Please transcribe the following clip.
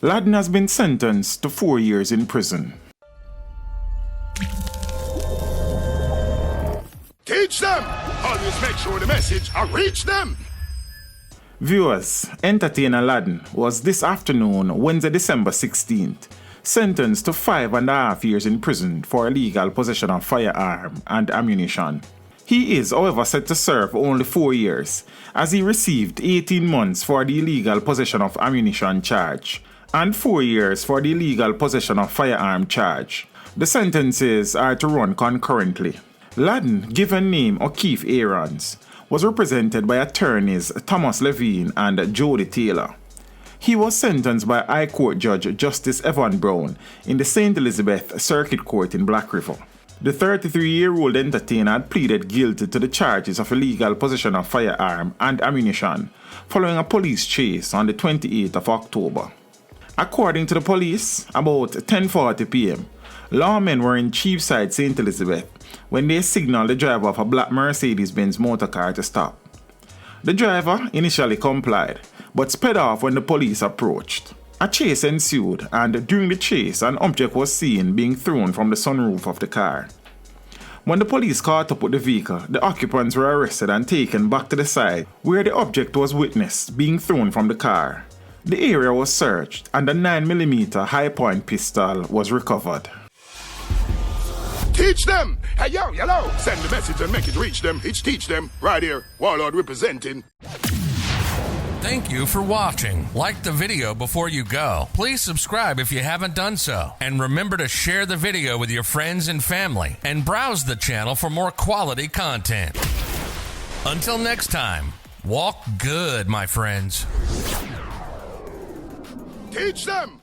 Laden has been sentenced to 4 years in prison. Teach them! Always make sure the message reach them! Viewers, entertainer Laden was this afternoon, Wednesday, December 16th, sentenced to 5.5 years in prison for illegal possession of firearm and ammunition. He is, however, set to serve only 4 years, as he received 18 months for the illegal possession of ammunition charge and 4 years for the illegal possession of firearm charge. The sentences are to run concurrently. Laden, given name O'Keefe Aarons, was represented by attorneys Thomas Levine and Jody Taylor. He was sentenced by High Court Judge Justice Evan Brown in the St. Elizabeth Circuit Court in Black River. The 33-year-old entertainer had pleaded guilty to the charges of illegal possession of firearm and ammunition following a police chase on the 28th of October. According to the police, about 10:40 p.m., lawmen were in Cheapside, St. Elizabeth when they signaled the driver of a black Mercedes-Benz motorcar to stop. The driver initially complied, but sped off when the police approached. A chase ensued, and during the chase, an object was seen being thrown from the sunroof of the car. When the police caught up with the vehicle, the occupants were arrested and taken back to the side where the object was witnessed being thrown from the car. The area was searched, and a 9mm high-point pistol was recovered. Teach them! Hey, yo, hello! Send the message and make it reach them. It's teach them. Right here, Warlord representing. Thank you for watching. Like the video before you go. Please subscribe if you haven't done so. And remember to share the video with your friends and family. And browse the channel for more quality content. Until next time, walk good, my friends. Teach them!